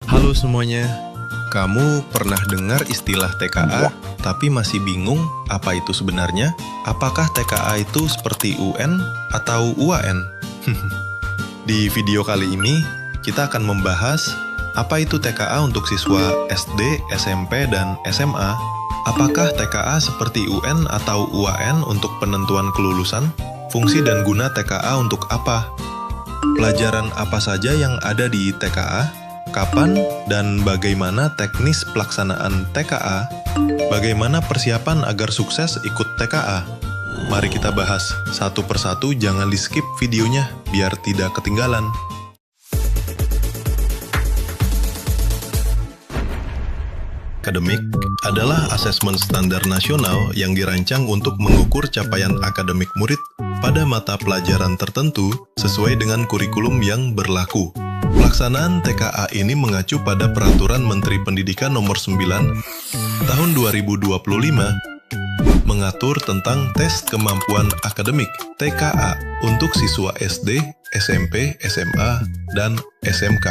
Halo semuanya, kamu pernah dengar istilah TKA, tapi masih bingung apa itu sebenarnya? Apakah TKA itu seperti UN atau UAN? Di video kali ini, kita akan membahas apa itu TKA untuk siswa SD, SMP, dan SMA. Apakah TKA seperti UN atau UAN untuk penentuan kelulusan? Fungsi dan guna TKA untuk apa? Pelajaran apa saja yang ada di TKA? Kapan dan bagaimana teknis pelaksanaan TKA? Bagaimana persiapan agar sukses ikut TKA? Mari kita bahas satu persatu, jangan di-skip videonya biar tidak ketinggalan. Akademik adalah asesmen standar nasional yang dirancang untuk mengukur capaian akademik murid pada mata pelajaran tertentu sesuai dengan kurikulum yang berlaku. Pelaksanaan TKA ini mengacu pada Peraturan Menteri Pendidikan Nomor 9 Tahun 2025 mengatur tentang tes kemampuan akademik TKA untuk siswa SD, SMP, SMA, dan SMK.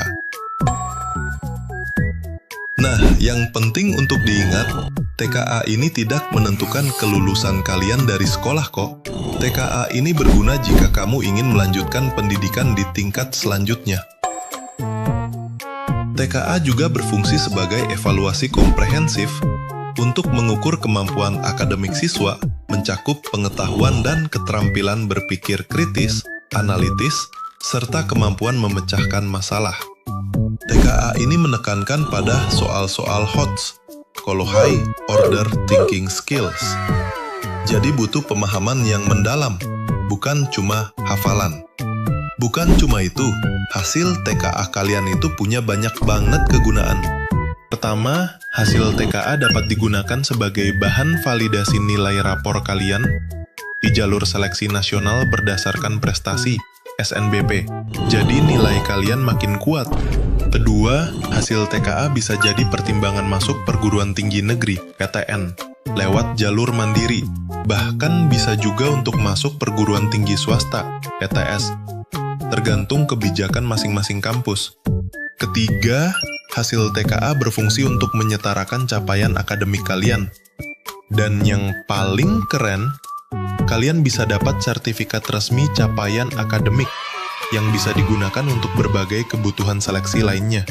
Nah, yang penting untuk diingat, TKA ini tidak menentukan kelulusan kalian dari sekolah kok. TKA ini berguna jika kamu ingin melanjutkan pendidikan di tingkat selanjutnya. TKA juga berfungsi sebagai evaluasi komprehensif untuk mengukur kemampuan akademik siswa, mencakup pengetahuan dan keterampilan berpikir kritis, analitis, serta kemampuan memecahkan masalah. TKA ini menekankan pada soal-soal HOTS, kalau high order thinking skills. Jadi butuh pemahaman yang mendalam, bukan cuma hafalan. Bukan cuma itu, hasil TKA kalian itu punya banyak banget kegunaan. Pertama, hasil TKA dapat digunakan sebagai bahan validasi nilai rapor kalian di jalur seleksi nasional berdasarkan prestasi SNBP. Jadi nilai kalian makin kuat. Kedua, hasil TKA bisa jadi pertimbangan masuk perguruan tinggi negeri (PTN) lewat jalur mandiri. Bahkan bisa juga untuk masuk perguruan tinggi swasta (PTS). Tergantung kebijakan masing-masing kampus. Ketiga, hasil TKA berfungsi untuk menyetarakan capaian akademik kalian. Dan yang paling keren, kalian bisa dapat sertifikat resmi capaian akademik yang bisa digunakan untuk berbagai kebutuhan seleksi lainnya.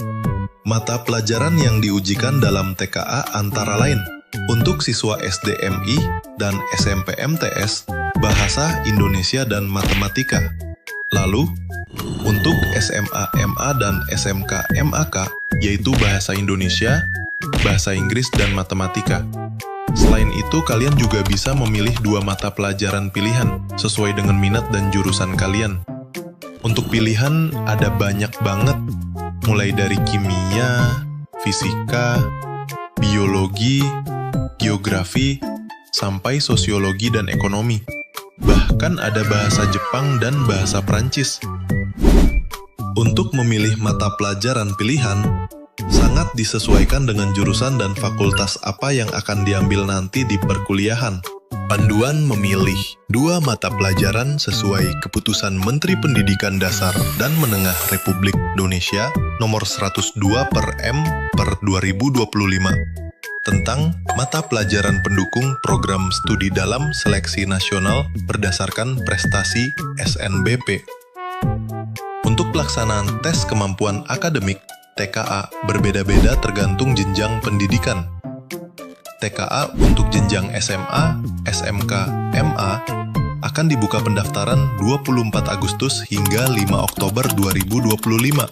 Mata pelajaran yang diujikan dalam TKA antara lain untuk siswa SDMI dan SMP MTS, Bahasa Indonesia dan Matematika. Lalu, untuk SMA MA dan SMK MAK, yaitu Bahasa Indonesia, Bahasa Inggris, dan Matematika. Selain itu, kalian juga bisa memilih 2 mata pelajaran pilihan sesuai dengan minat dan jurusan kalian. Untuk pilihan ada banyak banget, mulai dari kimia, fisika, biologi, geografi, sampai sosiologi dan ekonomi. Bahkan ada bahasa Jepang dan bahasa Prancis. Untuk memilih mata pelajaran pilihan, sangat disesuaikan dengan jurusan dan fakultas apa yang akan diambil nanti di perkuliahan. Panduan memilih 2 mata pelajaran sesuai Keputusan Menteri Pendidikan Dasar dan Menengah Republik Indonesia Nomor 102/M/2025 tentang mata pelajaran pendukung program studi dalam seleksi nasional berdasarkan prestasi SNBP. Untuk pelaksanaan tes kemampuan akademik, TKA berbeda-beda tergantung jenjang pendidikan. TKA untuk jenjang SMA, SMK, MA akan dibuka pendaftaran 24 Agustus hingga 5 Oktober 2025.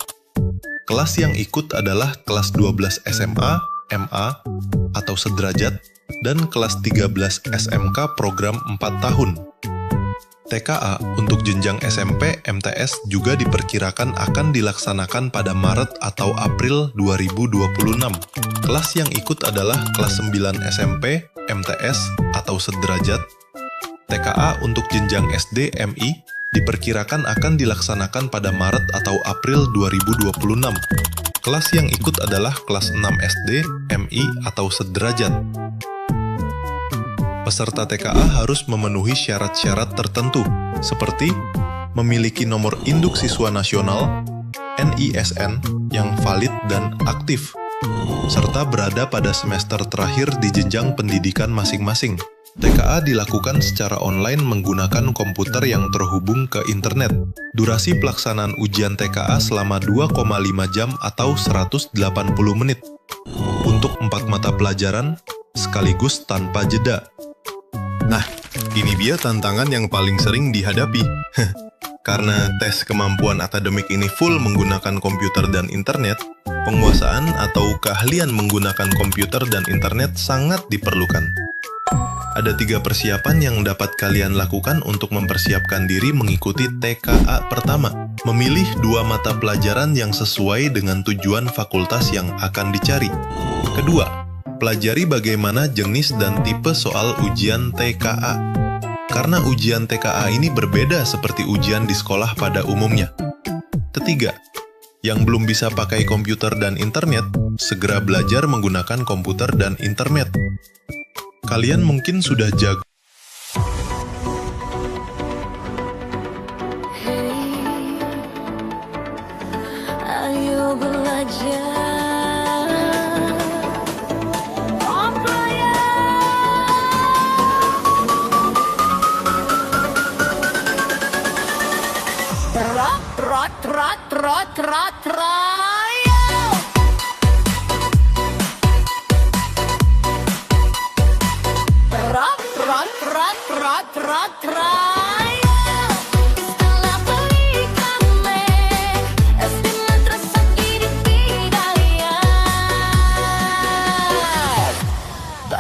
Kelas yang ikut adalah kelas 12 SMA, MA atau sederajat, dan kelas 13 SMK program 4 tahun. TKA untuk jenjang SMP, MTS juga diperkirakan akan dilaksanakan pada Maret atau April 2026. Kelas yang ikut adalah kelas 9 SMP, MTS atau sederajat. TKA untuk jenjang SD, MI diperkirakan akan dilaksanakan pada Maret atau April 2026. Kelas yang ikut adalah kelas 6 SD, MI atau sederajat. Peserta TKA harus memenuhi syarat-syarat tertentu, seperti memiliki nomor induk siswa nasional, NISN yang valid dan aktif, serta berada pada semester terakhir di jenjang pendidikan masing-masing. TKA dilakukan secara online menggunakan komputer yang terhubung ke internet. Durasi pelaksanaan ujian TKA selama 2,5 jam atau 180 menit. Untuk 4 mata pelajaran, sekaligus tanpa jeda. Nah, ini dia tantangan yang paling sering dihadapi. Karena tes kemampuan akademik ini full menggunakan komputer dan internet, penguasaan atau keahlian menggunakan komputer dan internet sangat diperlukan. Ada 3 persiapan yang dapat kalian lakukan untuk mempersiapkan diri mengikuti TKA pertama. Memilih 2 mata pelajaran yang sesuai dengan tujuan fakultas yang akan dicari. Kedua, pelajari bagaimana jenis dan tipe soal ujian TKA. Karena ujian TKA ini berbeda seperti ujian di sekolah pada umumnya. Ketiga, yang belum bisa pakai komputer dan internet, segera belajar menggunakan komputer dan internet. Kalian mungkin sudah jago. Ayo belajar.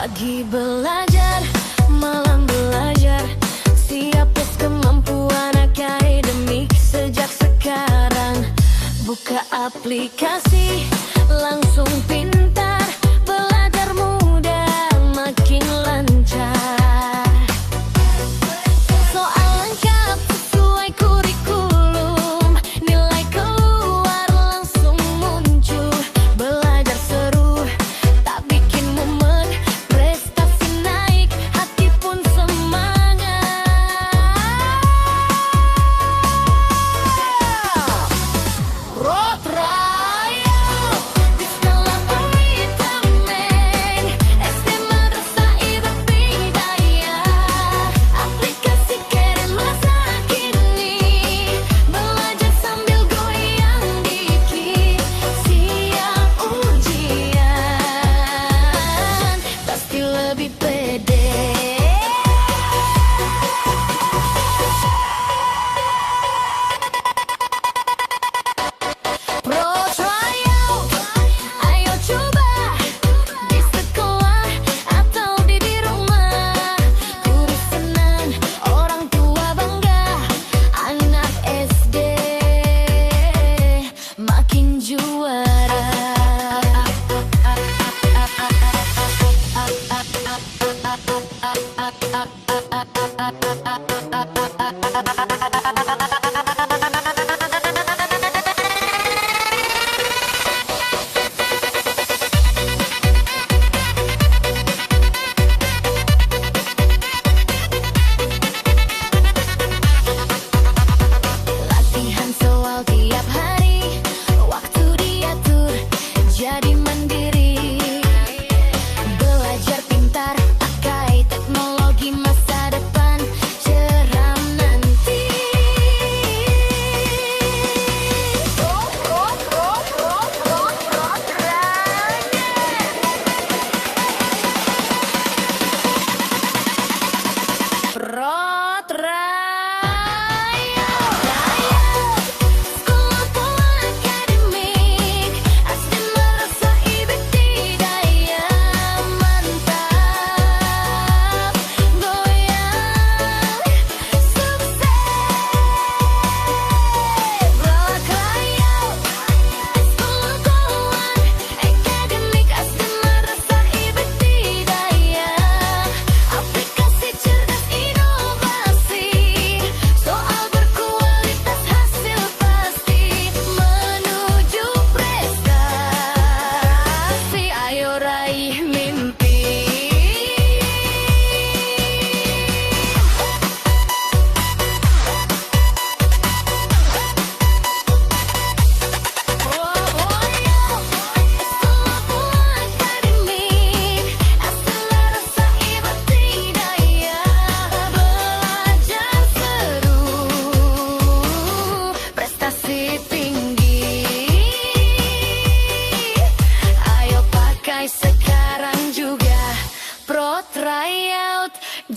Pagi belajar, malam belajar, siap tes kemampuan akademik sejak sekarang. Buka aplikasi, langsung pintar, belajar mudah, makin lancar. Soal lengkap sesuai kurikulum, nilai keluar langsung muncul. Belajar seru, tak bikin mumet, prestasi naik, hati pun semangat. Road Raya.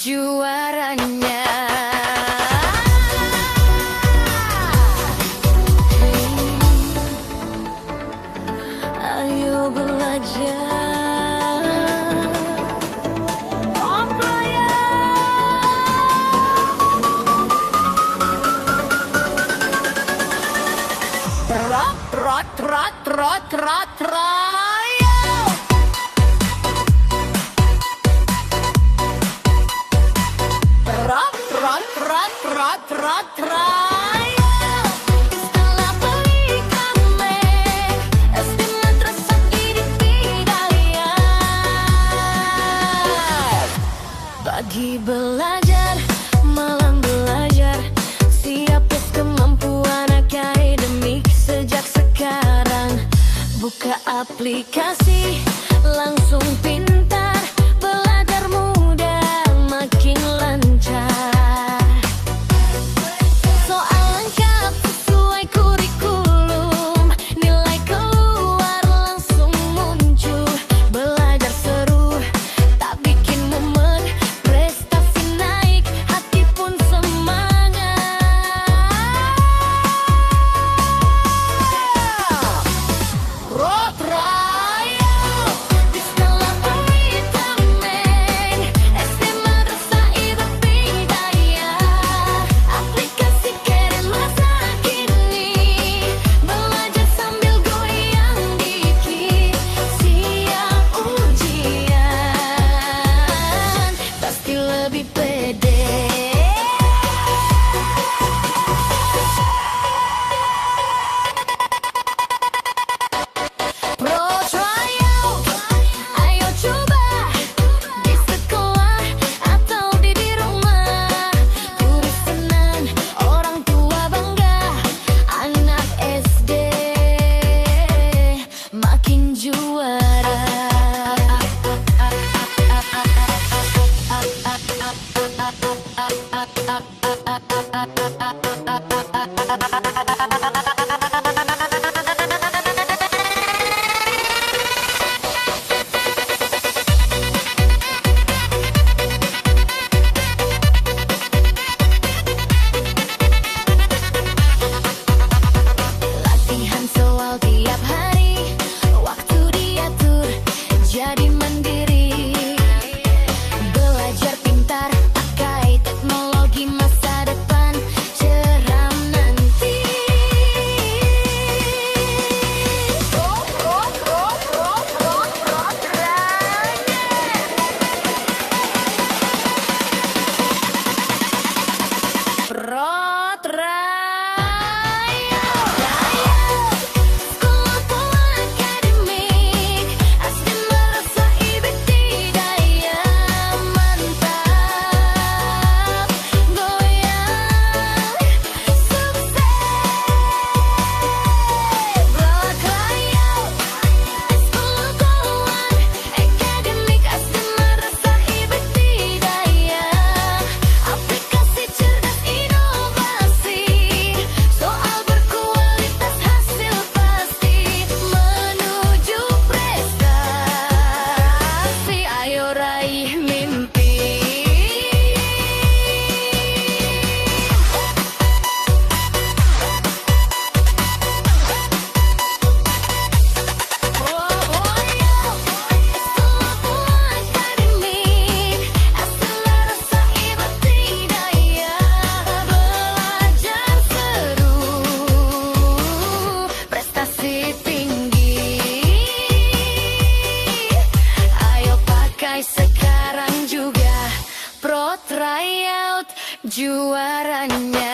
juaranya. Ayo belajar, oh playa. Pagi belajar, malam belajar, siap tes kemampuan akademik sejak sekarang. Buka aplikasi, langsung pintar, belajar mudah, makin lancar. Soal lengkap sesuai kurikulum, nilai keluar langsung muncul. Belajar seru, tak bikin mumet, prestasi naik, hati pun semangat. Road Trial di sekolah Politemen, SD Madrasah Ibad Bidayah. Aplikasi keren masa kini, belajar sambil goyang dikit. Siap ujian, pasti lebih pede. Pro Trial, ayo coba di sekolah atau di rumah. Turis senang, orang tua bangga, anak SD makin juara. Latihan soal tiap hari, waktu diatur, jadi mandiri. Belajar pintar, pakai teknologi, masa depan ceram nanti. Pro Trial, sekolah pola akademik, SD Madrasah Ibad Bidayah. Mantap, goyang, sukses. Pro Trial, sekolah pola akademik, SD Madrasah Ibad Bidayah. Aplikasi cerdas inovasi, soal berkualitas hasil pasti, menuju prestasi. Ayo raih mimpi. Sekolah pola akademik, SD Madrasah Ibad Bidayah. Belajar seru, prestasi tinggi. Ayo pakai sekarang juga, Pro Tryout juaranya.